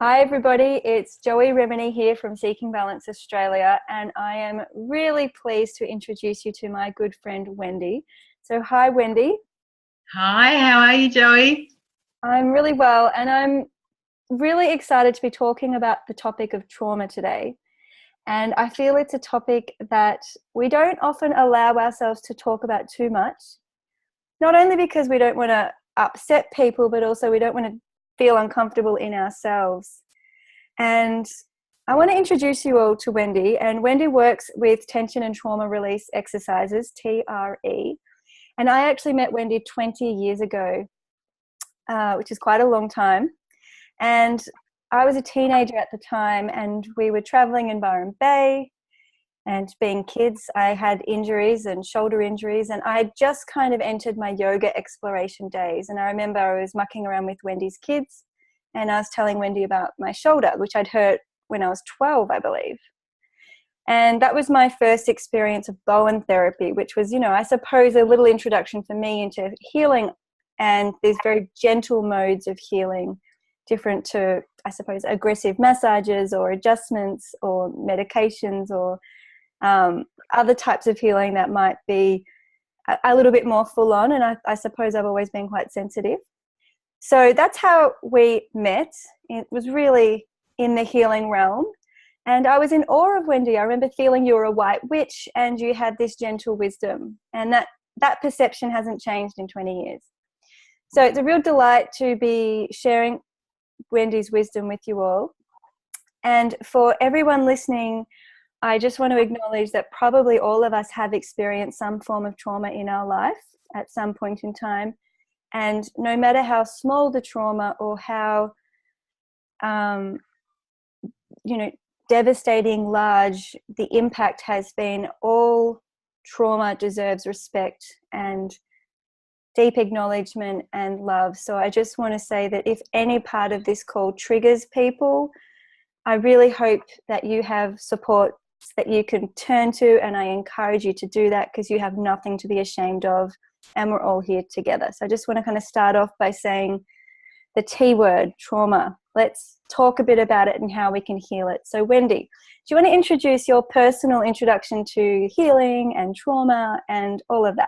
Hi everybody, it's Joey Remenyi here from Seeking Balance Australia, and I am really pleased to introduce you to my good friend Wendy. So hi Wendy. Hi, how are you, Joey? I'm really well, and I'm really excited to be talking about the topic of trauma today. And I feel it's a topic that we don't often allow ourselves to talk about too much, not only because we don't want to upset people, but also we don't want to feel uncomfortable in ourselves. And I want to introduce you all to Wendy. And Wendy works with tension and trauma release exercises, TRE. And I actually met Wendy 20 years ago, which is quite a long time. And I was a teenager at the time, and we were traveling in Byron Bay. And being kids, I had injuries and shoulder injuries, and I had just kind of entered my yoga exploration days. And I remember I was mucking around with Wendy's kids, and I was telling Wendy about my shoulder, which I'd hurt when I was 12, I believe. And that was my first experience of Bowen therapy, which was, I suppose a little introduction for me into healing and these very gentle modes of healing, different to, I suppose, aggressive massages or adjustments or medications or other types of healing that might be a little bit more full on. And I suppose I've always been quite sensitive. So that's how we met. It was really in the healing realm. And I was in awe of Wendy. I remember feeling you were a white witch and you had this gentle wisdom. And that perception hasn't changed in 20 years. So it's a real delight to be sharing Wendy's wisdom with you all. And for everyone listening, I just want to acknowledge that probably all of us have experienced some form of trauma in our life at some point in time. And no matter how small the trauma or how, devastating, large the impact has been, all trauma deserves respect and deep acknowledgement and love. So I just want to say that if any part of this call triggers people, I really hope that you have support that you can turn to, and I encourage you to do that because you have nothing to be ashamed of, and we're all here together. So I just want to kind of start off by saying the T word, trauma. Let's talk a bit about it and how we can heal it. So Wendy, do you want to introduce your personal introduction to healing and trauma and all of that?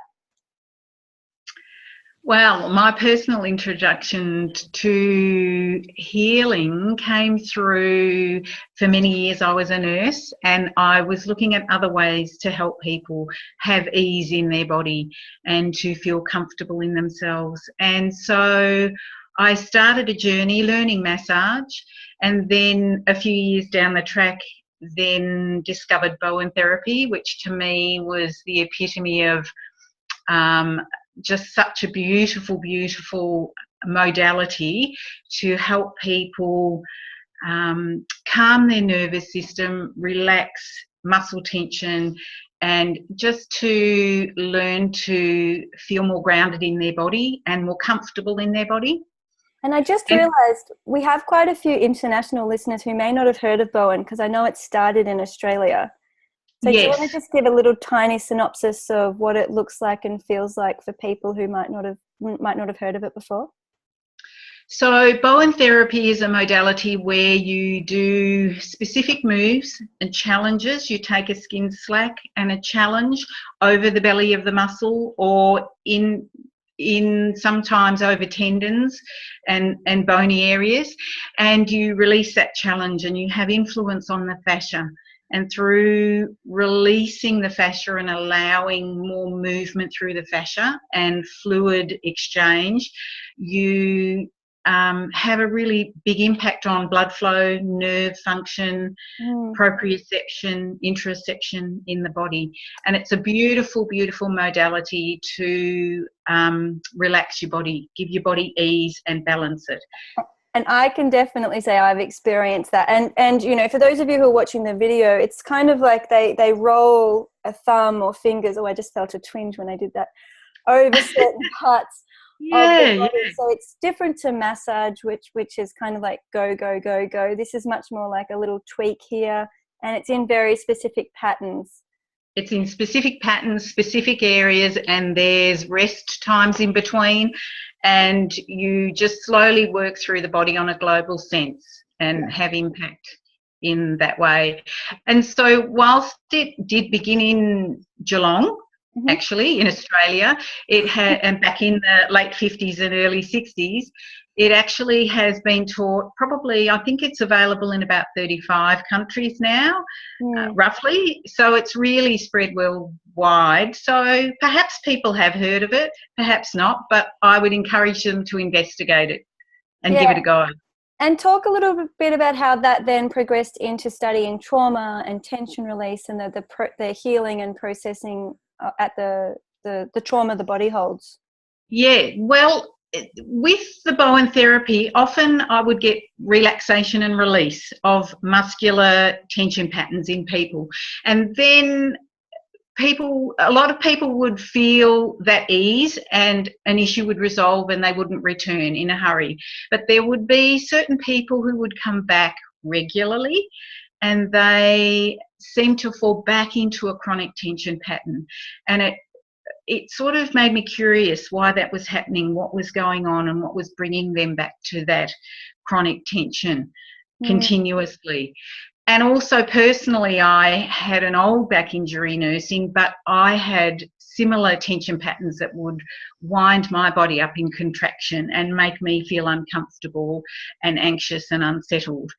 Well, my personal introduction to healing came through, for many years I was a nurse and I was looking at other ways to help people have ease in their body and to feel comfortable in themselves. And so I started a journey learning massage, and then a few years down the track then discovered Bowen therapy, which to me was the epitome of just such a beautiful, beautiful modality to help people calm their nervous system, relax muscle tension, and just to learn to feel more grounded in their body and more comfortable in their body. And I just realised we have quite a few international listeners who may not have heard of Bowen, because I know it started in Australia. So yes. Do you want to just give a little tiny synopsis of what it looks like and feels like for people who might not have heard of it before? So Bowen therapy is a modality where you do specific moves and challenges. You take a skin slack and a challenge over the belly of the muscle or in sometimes over tendons and bony areas, and you release that challenge and you have influence on the fascia. And through releasing the fascia and allowing more movement through the fascia and fluid exchange, you have a really big impact on blood flow, nerve function, proprioception, interoception in the body. And it's a beautiful, beautiful modality to relax your body, give your body ease and balance it. And I can definitely say I've experienced that. And for those of you who are watching the video, it's kind of like they roll a thumb or fingers. Oh, I just felt a twinge when I did that, over certain parts of the body. Yeah. So it's different to massage, which is kind of like go, go, go, go. This is much more like a little tweak here, and it's in very specific patterns. It's in specific patterns, specific areas, and there's rest times in between, and you just slowly work through the body on a global sense. and have impact in that way. And so whilst it did begin in Geelong, actually in Australia, it had, and back in the late 50s and early 60s, it actually has been taught probably, I think it's available in about 35 countries now, roughly. So it's really spread worldwide. So perhaps people have heard of it, perhaps not, but I would encourage them to investigate it and give it a go. And talk a little bit about how that then progressed into studying trauma and tension release and the healing and processing at the trauma the body holds. Yeah, well, with the Bowen therapy, often I would get relaxation and release of muscular tension patterns in people. And then a lot of people would feel that ease and an issue would resolve and they wouldn't return in a hurry. But there would be certain people who would come back regularly and they seem to fall back into a chronic tension pattern. And it sort of made me curious why that was happening, what was going on and what was bringing them back to that chronic tension continuously. And also personally, I had an old back injury nursing, but I had similar tension patterns that would wind my body up in contraction and make me feel uncomfortable and anxious and unsettled.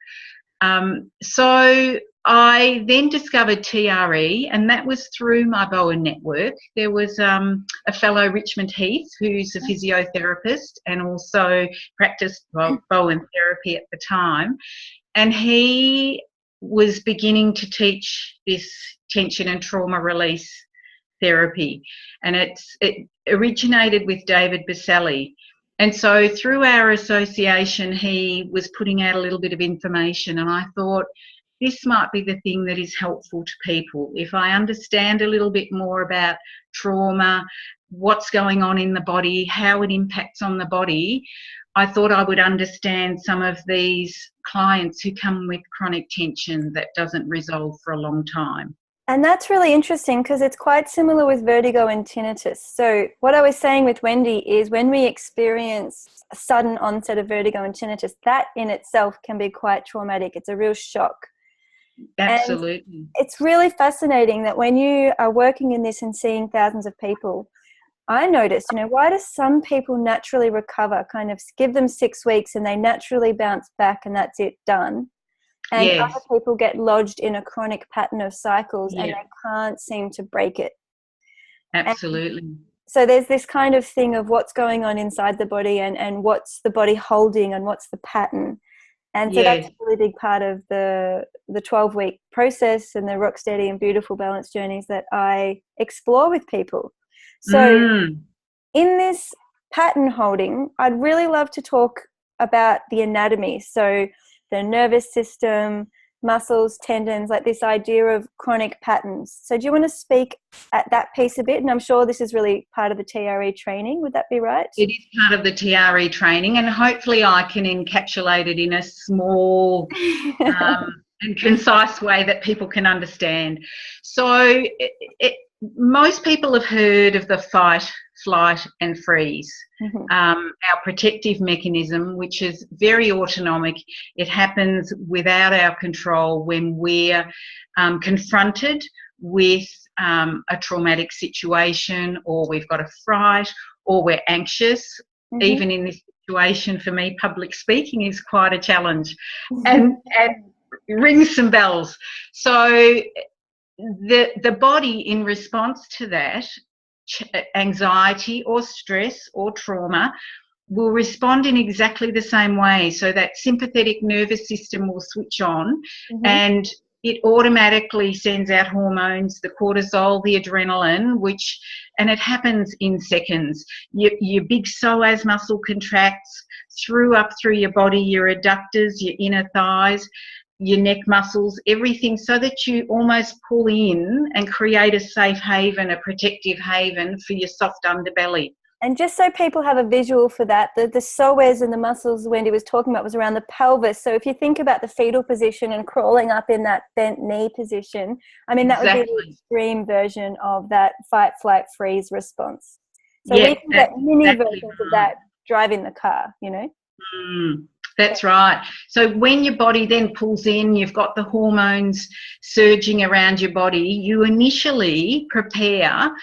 So I then discovered TRE, and that was through my Bowen network. There was a fellow, Richmond Heath, who's a physiotherapist and also practiced Bowen therapy at the time. And he was beginning to teach this tension and trauma release therapy. And it originated with David Baselli. And so through our association, he was putting out a little bit of information, and I thought, this might be the thing that is helpful to people. If I understand a little bit more about trauma, what's going on in the body, how it impacts on the body, I thought I would understand some of these clients who come with chronic tension that doesn't resolve for a long time. And that's really interesting because it's quite similar with vertigo and tinnitus. So what I was saying with Wendy is when we experience a sudden onset of vertigo and tinnitus, that in itself can be quite traumatic. It's a real shock. Absolutely. And it's really fascinating that when you are working in this and seeing thousands of people, I noticed, why do some people naturally recover, kind of give them 6 weeks and they naturally bounce back and that's it, done? And other people get lodged in a chronic pattern of cycles and they can't seem to break it. Absolutely. And so there's this kind of thing of what's going on inside the body and what's the body holding and what's the pattern. And so that's a really big part of the 12-week process and the rock steady and beautiful balance journeys that I explore with people. So in this pattern holding, I'd really love to talk about the anatomy. So the nervous system, muscles, tendons, like this idea of chronic patterns. So do you want to speak at that piece a bit? And I'm sure this is really part of the TRE training. Would that be right? It is part of the TRE training, and hopefully I can encapsulate it in a small and concise way that people can understand. So most people have heard of the fight, flight and freeze, our protective mechanism, which is very autonomic. It happens without our control when we're confronted with a traumatic situation, or we've got a fright, or we're anxious. Even in this situation, for me, public speaking is quite a challenge and rings some bells. So the body, in response to that, anxiety or stress or trauma, will respond in exactly the same way. So that sympathetic nervous system will switch on and it automatically sends out hormones, the cortisol, the adrenaline, and it happens in seconds. Your big psoas muscle contracts up through your body, your adductors, your inner thighs, your neck muscles, everything, so that you almost pull in and create a safe haven, a protective haven for your soft underbelly. And just so people have a visual for that, the psoas and the muscles Wendy was talking about was around the pelvis. So if you think about the fetal position and crawling up in that bent knee position, I mean, that would be the extreme version of that fight, flight, freeze response. So we can get mini versions of that driving the car, That's right. So when your body then pulls in, you've got the hormones surging around your body, you initially prepare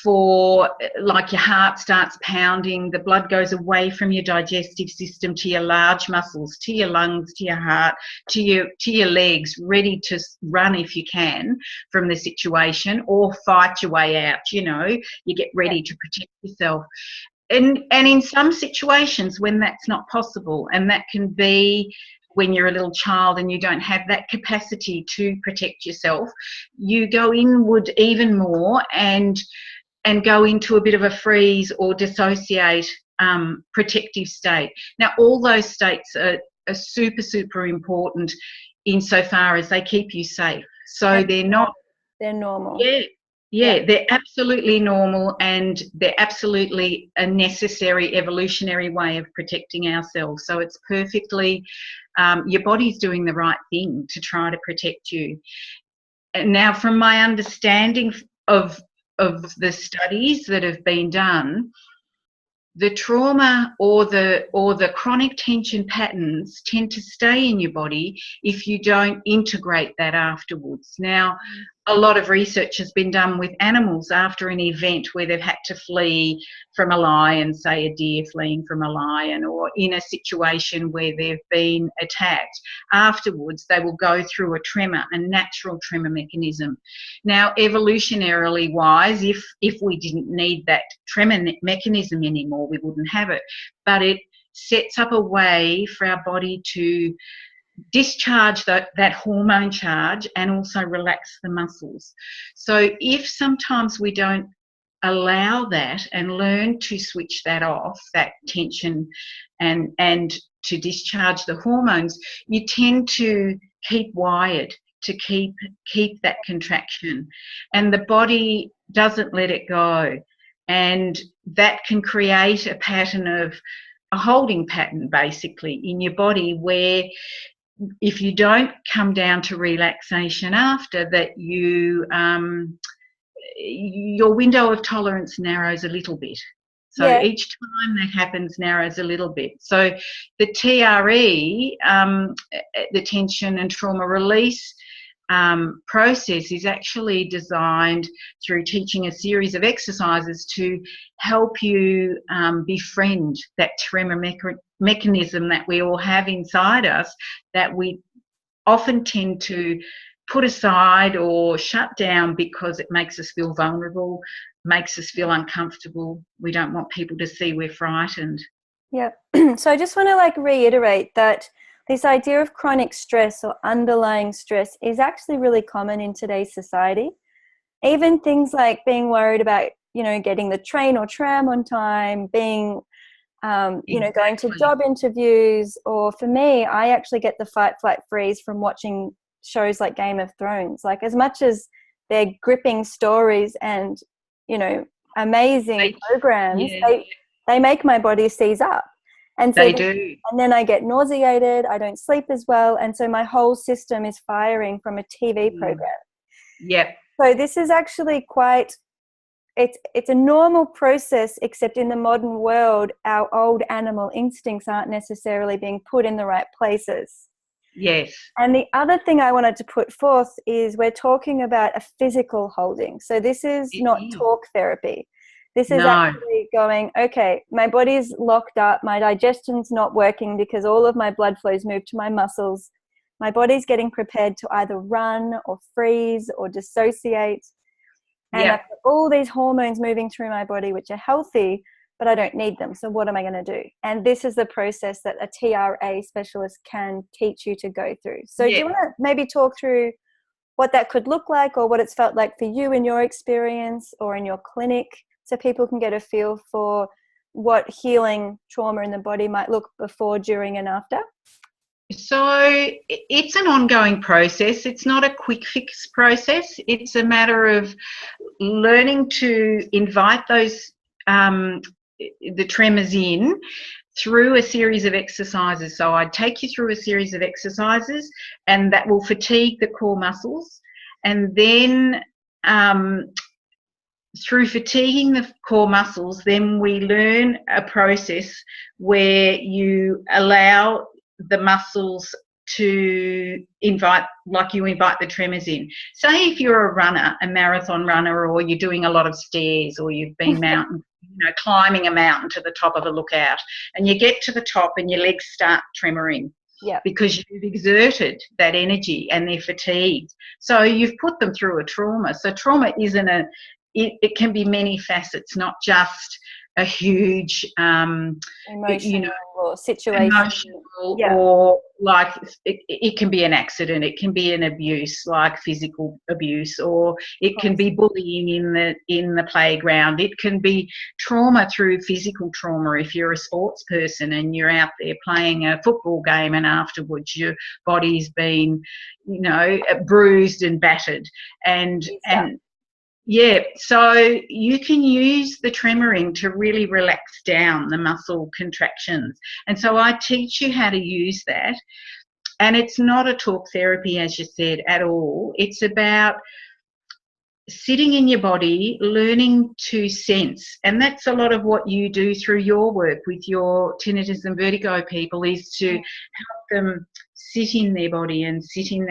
for, like, your heart starts pounding, the blood goes away from your digestive system to your large muscles, to your lungs, to your heart, to your legs, ready to run if you can from the situation, or fight your way out. You get ready to protect yourself. And in some situations when that's not possible, and that can be when you're a little child and you don't have that capacity to protect yourself, you go inward even more and go into a bit of a freeze or dissociate protective state. Now, all those states are super, super important insofar as they keep you safe. So they're normal. Yeah, they're absolutely normal, and they're absolutely a necessary evolutionary way of protecting ourselves. So it's perfectly, your body's doing the right thing to try to protect you. And now, from my understanding of the studies that have been done, the trauma or the chronic tension patterns tend to stay in your body if you don't integrate that afterwards. Now, a lot of research has been done with animals after an event where they've had to flee from a lion, say a deer fleeing from a lion, or in a situation where they've been attacked. Afterwards, they will go through a natural tremor mechanism. Now, evolutionarily wise, if we didn't need that tremor mechanism anymore, we wouldn't have it. But it sets up a way for our body to discharge that hormone charge and also relax the muscles. So if sometimes we don't allow that and learn to switch that off, that tension, and to discharge the hormones, you tend to keep wired to keep that contraction, and the body doesn't let it go, and that can create a pattern of a holding pattern basically in your body, where if you don't come down to relaxation after that, your window of tolerance narrows a little bit. So each time that happens narrows a little bit. So the TRE, the tension and trauma release process, is actually designed through teaching a series of exercises to help you befriend that tremor mechanism that we all have inside us, that we often tend to put aside or shut down because it makes us feel vulnerable, makes us feel uncomfortable. We don't want people to see we're frightened. Yeah. So I just want to reiterate that this idea of chronic stress or underlying stress is actually really common in today's society. Even things like being worried about, getting the train or tram on time, being, going to job interviews, or for me, I actually get the fight, flight, freeze from watching shows like Game of Thrones. Like, as much as they're gripping stories and, amazing programs, they make my body seize up. And so they do. And then I get nauseated, I don't sleep as well, and so my whole system is firing from a TV program. Yep. So this is actually it's a normal process, except in the modern world, our old animal instincts aren't necessarily being put in the right places. Yes. And the other thing I wanted to put forth is we're talking about a physical holding. So this is not talk therapy. This is actually going, okay, my body's locked up, my digestion's not working because all of my blood flows moved to my muscles. My body's getting prepared to either run or freeze or dissociate. And I've got all these hormones moving through my body, which are healthy, but I don't need them. So what am I going to do? And this is the process that a TRA specialist can teach you to go through. So do you want to maybe talk through what that could look like, or what it's felt like for you in your experience or in your clinic, so people can get a feel for what healing trauma in the body might look before, during, and after? So it's an ongoing process. It's not a quick fix process. It's a matter of learning to invite those the tremors in through a series of exercises. So I'd take you through a series of exercises, and that will fatigue the core muscles, and then through fatiguing the core muscles, then we learn a process where you allow the muscles to invite, like you invite the tremors in. Say if you're a runner, a marathon runner, or you're doing a lot of stairs, or you've been climbing a mountain to the top of a lookout, and you get to the top and your legs start tremoring. Yeah. Because you've exerted that energy and they're fatigued. So you've put them through a trauma. So trauma isn't it can be many facets, not just a huge emotional or situation. Emotional, or like it can be an accident, it can be an abuse, like physical abuse, or it can be bullying in the playground. It can be trauma through physical trauma if you're a sports person and you're out there playing a football game and afterwards your body's been, bruised and battered and yeah, so you can use the tremoring to really relax down the muscle contractions. And so I teach you how to use that. And it's not a talk therapy, as you said, at all. It's about sitting in your body, learning to sense. And that's a lot of what you do through your work with your tinnitus and vertigo people, is to help them sit in their body and sit in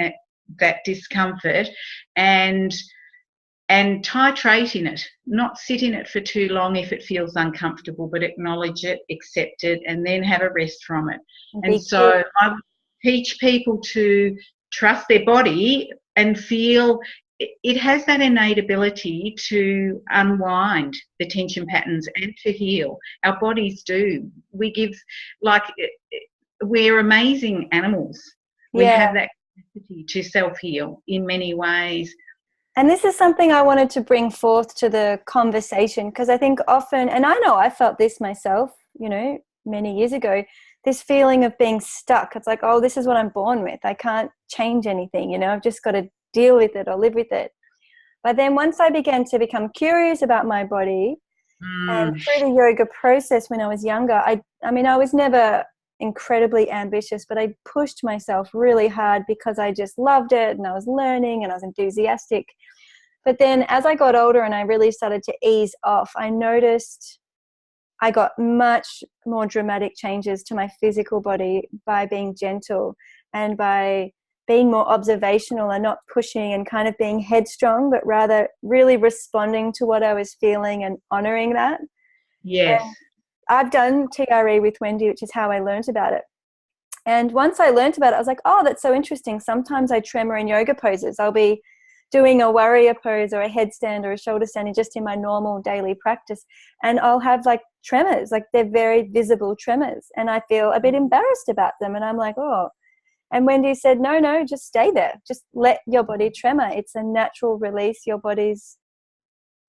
that discomfort and titrate in it, not sit in it for too long if it feels uncomfortable, but acknowledge it, accept it, and then have a rest from it. And so I would teach people to trust their body and feel it has that innate ability to unwind the tension patterns and to heal. Our bodies do. We're amazing animals. We have that capacity to self-heal in many ways. And this is something I wanted to bring forth to the conversation, because I think often, and I know I felt this myself, many years ago, this feeling of being stuck. It's like, oh, this is what I'm born with. I can't change anything, I've just got to deal with it or live with it. But then once I began to become curious about my body and through the yoga process when I was younger, I was never incredibly ambitious, but I pushed myself really hard because I just loved it and I was learning and I was enthusiastic. But then as I got older and I really started to ease off, I noticed I got much more dramatic changes to my physical body by being gentle and by being more observational and not pushing and kind of being headstrong, but rather really responding to what I was feeling and honoring that. Yes. And I've done TRE with Wendy, which is how I learned about it. And once I learned about it, I was like, oh, that's so interesting. Sometimes I tremor in yoga poses. I'll be doing a warrior pose or a headstand or a shoulder standing just in my normal daily practice. And I'll have like tremors, like they're very visible tremors. And I feel a bit embarrassed about them. And I'm like, oh. And Wendy said, no, just stay there. Just let your body tremor. It's a natural release. Your body's,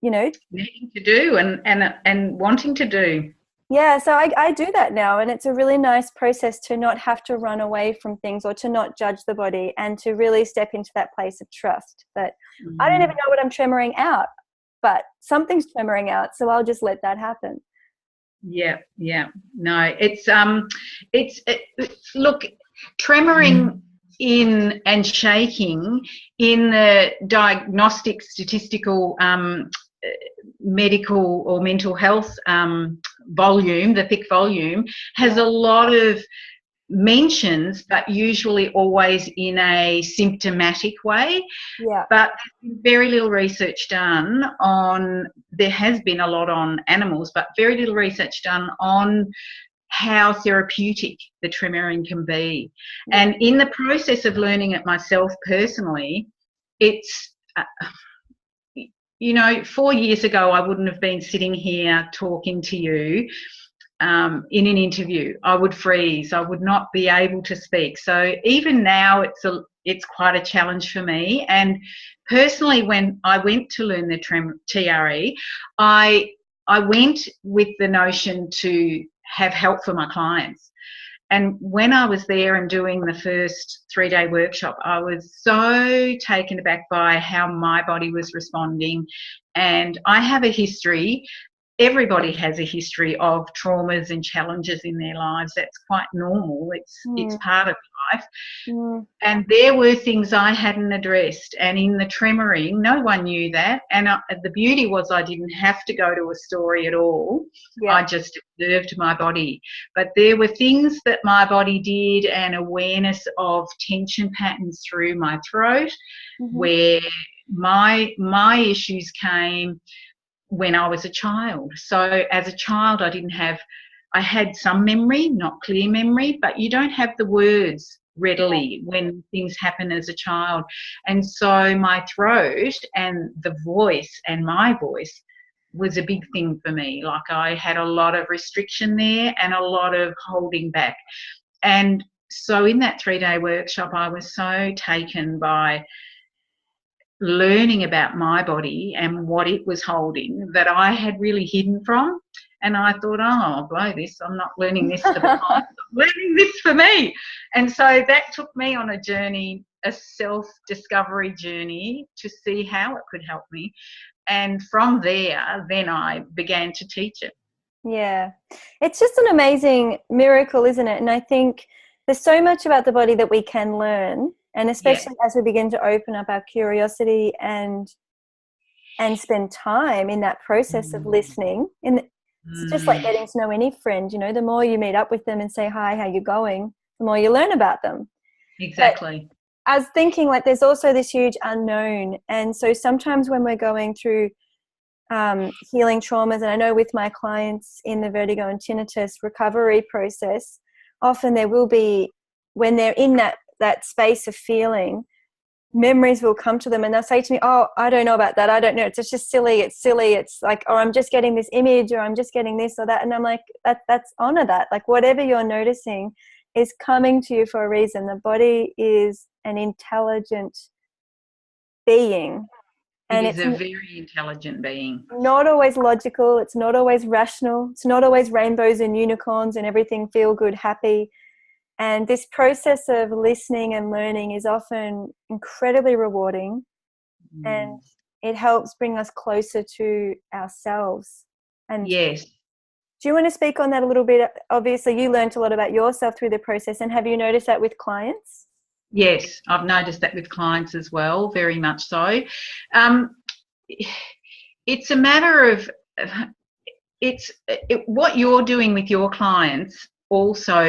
needing to do and wanting to do. Yeah, so I do that now, and it's a really nice process to not have to run away from things or to not judge the body and to really step into that place of trust that I don't even know what I'm tremoring out, but something's tremoring out, so I'll just let that happen. Yeah. No, look, tremoring in and shaking in the diagnostic statistical medical or mental health volume, the thick volume, has a lot of mentions, but usually always in a symptomatic way. Yeah. But there's been very little research done on, there has been a lot on animals, but very little research done on how therapeutic the tremoring can be. Yeah. And in the process of learning it myself personally, it's 4 years ago, I wouldn't have been sitting here talking to you in an interview. I would freeze. I would not be able to speak. So even now, it's quite a challenge for me. And personally, when I went to learn the TRE, I went with the notion to have help for my clients. And when I was there and doing the first 3-day workshop, I was so taken aback by how my body was responding. And I have a history, everybody has a history of traumas and challenges in their lives. That's quite normal. It's part of life. And there were things I hadn't addressed. And in the tremoring, no one knew that. And the beauty was I didn't have to go to a story at all. Yeah. I just observed my body. But there were things that my body did, and awareness of tension patterns through my throat, where my issues came when I was a child. So as a child, I had some memory, not clear memory, but you don't have the words readily when things happen as a child. And so my throat and the voice and my voice was a big thing for me. Like, I had a lot of restriction there and a lot of holding back. And so in that 3-day workshop, I was so taken by learning about my body and what it was holding that I had really hidden from. And I thought, oh, I'll blow this. I'm not learning this for the clients. I'm learning this for me. And so that took me on a journey, a self-discovery journey, to see how it could help me. And from there, then I began to teach it. Yeah. It's just an amazing miracle, isn't it? And I think there's so much about the body that we can learn. And especially as we begin to open up our curiosity and spend time in that process of listening. It's just like getting to know any friend, you know, the more you meet up with them and say, hi, how you going, the more you learn about them. Exactly. But I was thinking, like, there's also this huge unknown. And so sometimes when we're going through healing traumas, and I know with my clients in the vertigo and tinnitus recovery process, often there will be, when they're in that space of feeling, memories will come to them and they'll say to me, oh, I don't know about that. I don't know. It's just silly. It's like, or I'm just getting this image, or I'm just getting this or that. And I'm like, that's honor that. Like, whatever you're noticing is coming to you for a reason. The body is an intelligent being. And it's a very intelligent being. Not always logical. It's not always rational. It's not always rainbows and unicorns and everything feel good, happy. And this process of listening and learning is often incredibly rewarding, and it helps bring us closer to ourselves. And yes. Do you want to speak on that a little bit? Obviously, you learned a lot about yourself through the process, and have you noticed that with clients? Yes, I've noticed that with clients as well, very much so. It's a matter of what you're doing with your clients. Also,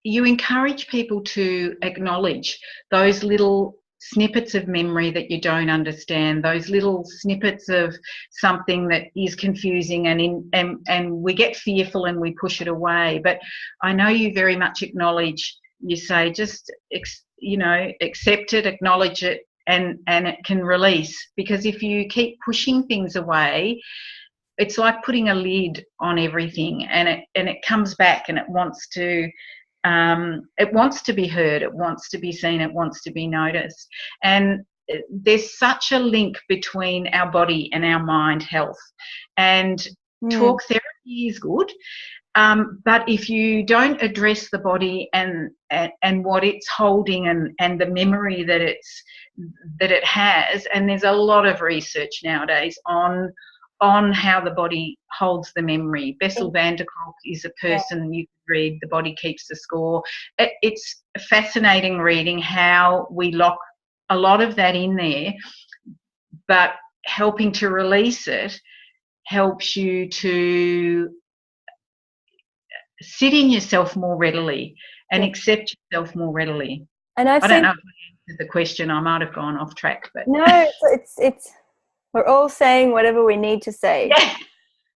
you encourage people to acknowledge those little snippets of memory that you don't understand, those little snippets of something that is confusing, and we get fearful and we push it away. But I know you very much acknowledge. You say, just accept it, acknowledge it, and it can release. Because if you keep pushing things away, it's like putting a lid on everything, and it comes back, and it wants to be heard, it wants to be seen, it wants to be noticed. And there's such a link between our body and our mind health. And talk therapy is good, but if you don't address the body and what it's holding and the memory that it has, and there's a lot of research nowadays on how the body holds the memory. Bessel van der Kolk is a person you can read, The Body Keeps the Score. It's fascinating reading how we lock a lot of that in there, but helping to release it helps you to sit in yourself more readily and accept yourself more readily. And I don't know if I answered the question. I might have gone off track, but no, it's we're all saying whatever we need to say.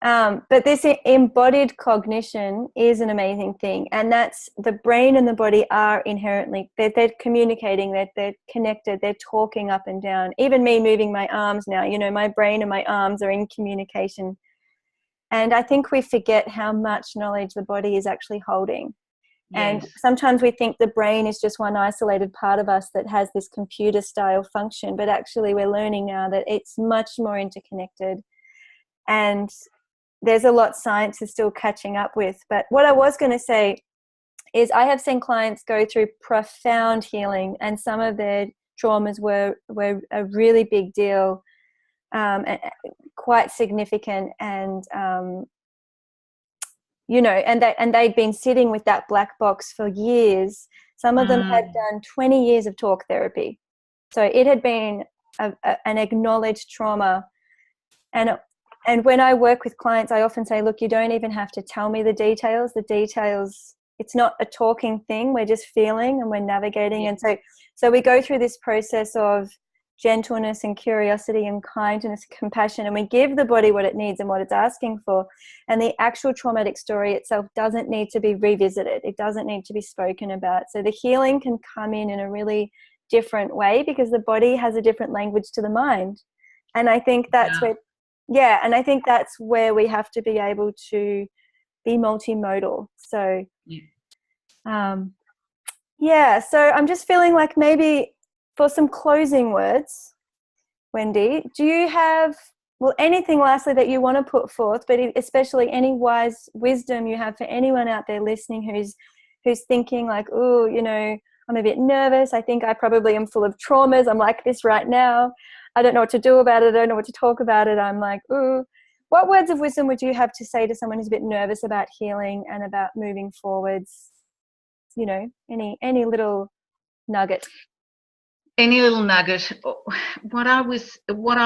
Yeah. But this embodied cognition is an amazing thing, and that's the brain and the body are inherently they're communicating, they're connected, they're talking up and down. Even me moving my arms now, my brain and my arms are in communication. And I think we forget how much knowledge the body is actually holding. Yes. And sometimes we think the brain is just one isolated part of us that has this computer style function, but actually we're learning now that it's much more interconnected, and there's a lot science is still catching up with. But what I was going to say is I have seen clients go through profound healing, and some of their traumas were a really big deal. quite significant, and you know, and they'd been sitting with that black box for years. Some of them had done 20 years of talk therapy, so it had been an acknowledged trauma. And when I work with clients, I often say, look, you don't even have to tell me the details. The details, it's not a talking thing. We're just feeling and we're navigating. And so we go through this process of gentleness and curiosity and kindness, compassion, and we give the body what it needs and what it's asking for. And the actual traumatic story itself doesn't need to be revisited. It doesn't need to be spoken about. So the healing can come in a really different way because the body has a different language to the mind. And I think that's and I think that's where we have to be able to be multimodal. So, so I'm just feeling like maybe for some closing words, Wendy, do you have, anything lastly that you want to put forth, but especially any wise wisdom you have for anyone out there listening who's thinking like, oh, you know, I'm a bit nervous. I think I probably am full of traumas. I'm like this right now. I don't know what to do about it. I don't know what to talk about it. I'm like, ooh. What words of wisdom would you have to say to someone who's a bit nervous about healing and about moving forwards? You know, any little nugget. Any little nugget. What I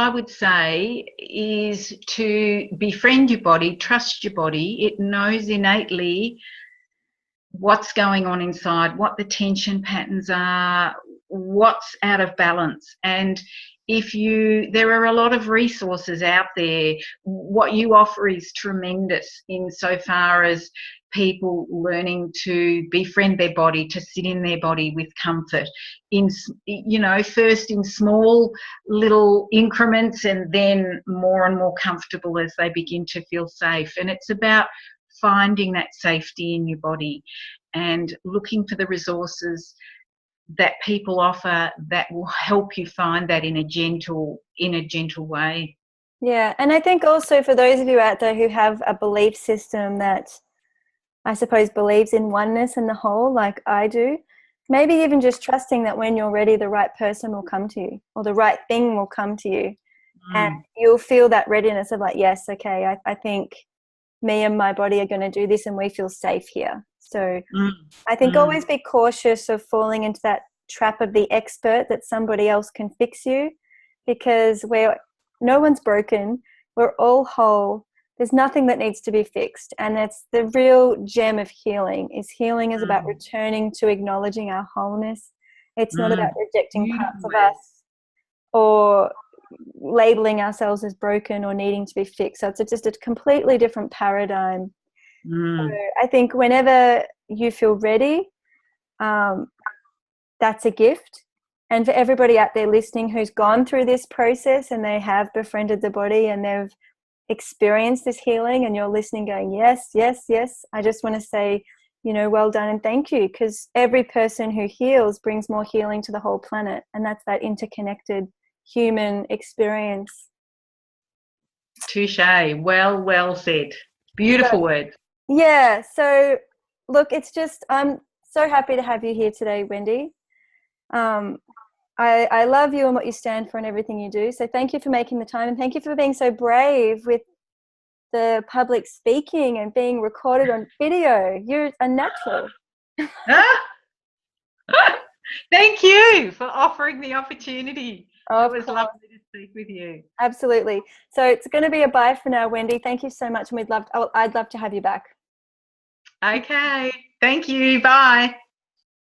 would say is to befriend your body, trust your body. It knows innately what's going on inside, what the tension patterns are, what's out of balance. And there are a lot of resources out there. What you offer is tremendous insofar as people learning to befriend their body, to sit in their body with comfort, first in small little increments and then more and more comfortable as they begin to feel safe. And it's about finding that safety in your body and looking for the resources that people offer that will help you find that in a gentle way. Yeah, and I think also for those of you out there who have a belief system that I suppose believes in oneness and the whole, like I do, maybe even just trusting that when you're ready, the right person will come to you or the right thing will come to you. And you'll feel that readiness of like, yes, okay, I think me and my body are going to do this and we feel safe here. So I think always be cautious of falling into that trap of the expert that somebody else can fix you, because no one's broken. We're all whole. There's nothing that needs to be fixed. And that's the real gem of healing is about returning to acknowledging our wholeness. It's not about rejecting parts of us or labeling ourselves as broken or needing to be fixed. So it's just a completely different paradigm. So I think whenever you feel ready, that's a gift. And for everybody out there listening who's gone through this process and they have befriended the body and they've experienced this healing and you're listening going, yes, yes, yes, I just want to say, you know, well done and thank you, because every person who heals brings more healing to the whole planet. And that's that interconnected human experience. Touche. Well said. Beautiful words. Yeah. So look, it's just, I'm so happy to have you here today, Wendy. I love you and what you stand for and everything you do. So thank you for making the time, and thank you for being so brave with the public speaking and being recorded on video. You're a natural. Thank you for offering the opportunity. Oh, it was lovely to speak with you. Absolutely. So it's going to be a bye for now, Wendy. Thank you so much, and I'd love to have you back. Okay. Thank you. Bye.